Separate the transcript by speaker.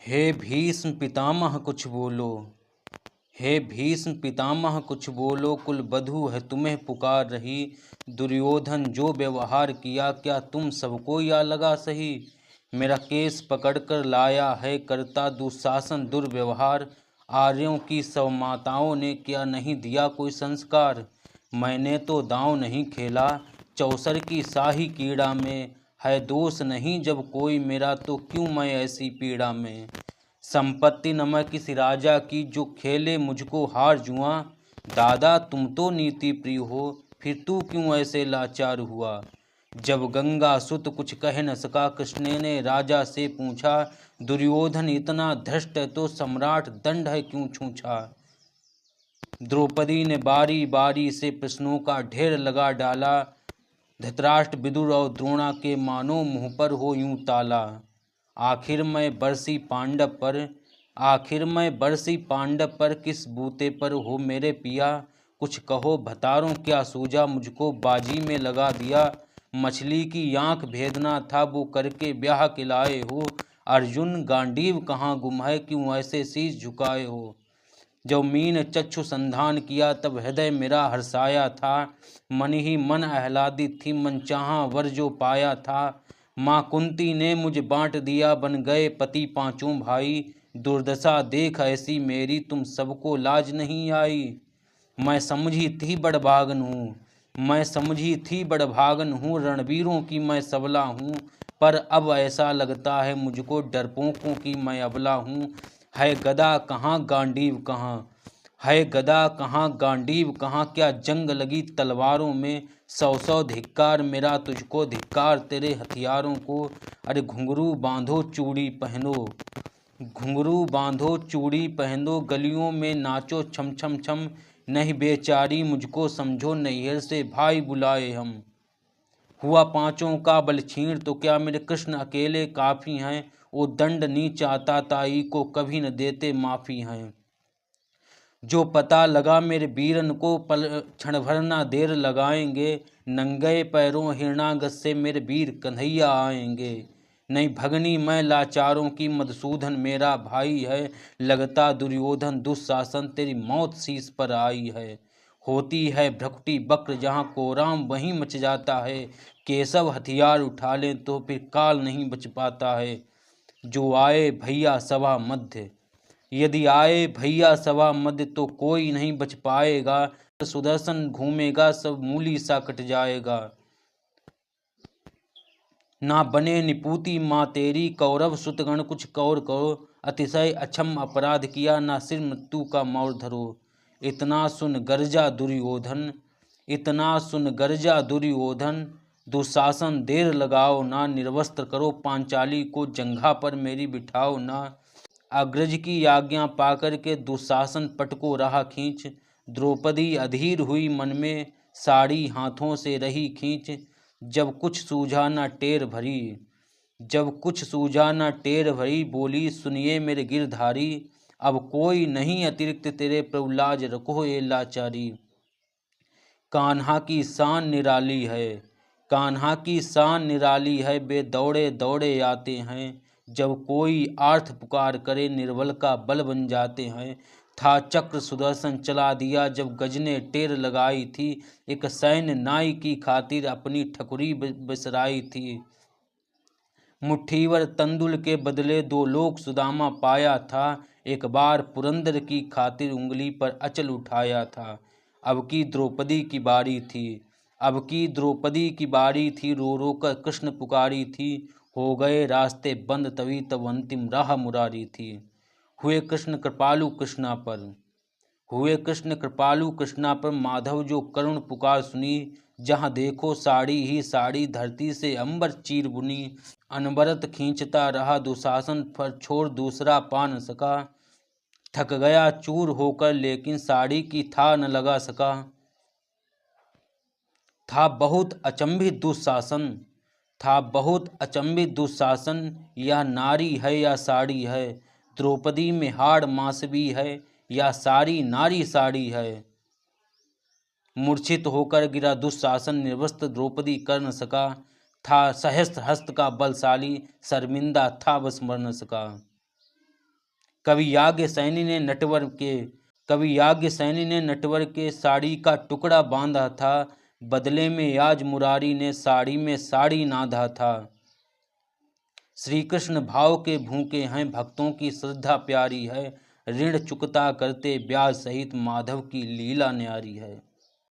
Speaker 1: हे भीष्म पितामह कुछ बोलो। हे भीष्म पितामह कुछ बोलो, कुलवधू है तुम्हें पुकार रही। दुर्योधन जो व्यवहार किया, क्या तुम सबको या लगा सही। मेरा केस पकड़कर लाया है करता दुशासन दुर्व्यवहार। आर्यों की सब माताओं ने क्या नहीं दिया कोई संस्कार। मैंने तो दांव नहीं खेला चौसर की शाही कीड़ा में। है दोष नहीं जब कोई मेरा, तो क्यों मैं ऐसी पीड़ा में। संपत्ति न मैं किसी राजा की, जो खेले मुझको हार जुआ। दादा तुम तो नीति प्रिय हो, फिर तू क्यों ऐसे लाचार हुआ। जब गंगा सुत कुछ कह न सका, कृष्ण ने राजा से पूछा। दुर्योधन इतना धृष्ट है, तो सम्राट दंड है क्यों छूछा। द्रौपदी ने बारी बारी से प्रश्नों का ढेर लगा डाला। धृतराष्ट्र विदुर और द्रोणा के मानो मुंह पर हो यूं ताला। आखिर मैं बरसी पांडव पर किस बूते पर हो मेरे पिया। कुछ कहो भतारों क्या सूझा, मुझको बाजी में लगा दिया। मछली की आंख भेदना था, वो करके ब्याह के लाए हो। अर्जुन गांडीव कहाँ गुम है, क्यों ऐसे शीश झुकाए हो। जब मीन चक्षु संधान किया, तब हृदय मेरा हर्षाया था। मन ही मन आह्लादित थी, मन चाहा वर जो पाया था। माँ कुंती ने मुझे बांट दिया, बन गए पति पांचों भाई। दुर्दशा देख ऐसी मेरी, तुम सबको लाज नहीं आई। मैं समझी थी बड़भागन हूँ, रणवीरों की मैं सबला हूँ। पर अब ऐसा लगता है मुझको, डरपोकों की मैं अबला हूँ। है गदा कहाँ गांडीव कहाँ, क्या जंग लगी तलवारों में। सौ सौ धिक्कार मेरा तुझको, धिक्कार तेरे हथियारों को। अरे घुंघरू बांधो चूड़ी पहनो, गलियों में नाचो छम छम छम। नहीं बेचारी मुझको समझो, नैहर से भाई बुलाए हम। हुआ पांचों का बल छीण, तो क्या मेरे कृष्ण अकेले काफी हैं। वो दंड नी चाहता ताई को, कभी न देते माफी हैं। जो पता लगा मेरे वीरन को, पल क्षण भर ना देर लगाएंगे। नंगे पैरों हिरणागत से मेरे वीर कन्हैया आएंगे। नहीं भगनी मैं लाचारों की, मधुसूदन मेरा भाई है। लगता दुर्योधन दुशासन, तेरी मौत शीश पर आई है। होती है भ्रकुटी वक्र, जहाँ कोराम वहीं मच जाता है। केशव हथियार उठा लें, तो फिर काल नहीं बच पाता है। जो आए भैया सभा मध्य, यदि आए भैया सभा मध्य, तो कोई नहीं बच पाएगा। सुदर्शन घूमेगा, सब मूली सा कट जाएगा। ना बने निपूती माँ तेरी, कौरव सुतगण कुछ कौर करो। अतिशय अक्षम अपराध किया, ना सिर मृत्यु का मौर धरो। इतना सुन गर्जा दुर्योधन, दुशासन देर लगाओ ना। निर्वस्त्र करो पांचाली को, जंघा पर मेरी बिठाओ ना। अग्रज की आज्ञा पाकर के दुशासन पटको रहा खींच। द्रौपदी अधीर हुई मन में, साड़ी हाथों से रही खींच। जब कुछ सूझा ना टेर भरी, बोली सुनिए मेरे गिरधारी। अब कोई नहीं अतिरिक्त तेरे, प्रभु लाज रखो ये लाचारी। कान्हा की शान निराली है, वे दौड़े दौड़े आते हैं। जब कोई आर्थ पुकार करे, निर्बल का बल बन जाते हैं। था चक्र सुदर्शन चला दिया, जब गज ने टेर लगाई थी। एक सैन्य नाई की खातिर, अपनी ठकुरी बिसराई थी। मुट्ठीवर तंदुल के बदले 2 लोक सुदामा पाया था। एक बार पुरंदर की खातिर, उंगली पर अचल उठाया था। अब की द्रौपदी की बारी थी, रो रो कर कृष्ण पुकारी थी। हो गए रास्ते बंद तभी, तब अंतिम राह मुरारी थी। हुए कृष्ण कृपालु कृष्णा पर, माधव जो करुण पुकार सुनी। जहाँ देखो साड़ी ही साड़ी, धरती से अंबर चीर बुनी। अनवरत खींचता रहा दुशासन, पर छोड़ दूसरा पा न सका। थक गया चूर होकर, लेकिन साड़ी की था न लगा सका। था बहुत अचंभित दुशासन, यह नारी है या साड़ी है। द्रौपदी में हाड़ मांस भी है, या सारी नारी साड़ी है। मूर्छित होकर गिरा दुशासन, निर्वस्त्र द्रौपदी कर न सका। था सहस्त्र हस्त का बलशाली, शर्मिंदा था बस मर न सका। कभी याज्ञ सैनी ने नटवर के साड़ी का टुकड़ा बांधा था, बदले में आज मुरारी ने साड़ी में साड़ी नाधा था। श्री कृष्ण भाव के भूखे हैं, भक्तों की श्रद्धा प्यारी है, ऋण चुकता करते ब्याज सहित माधव की लीला न्यारी है।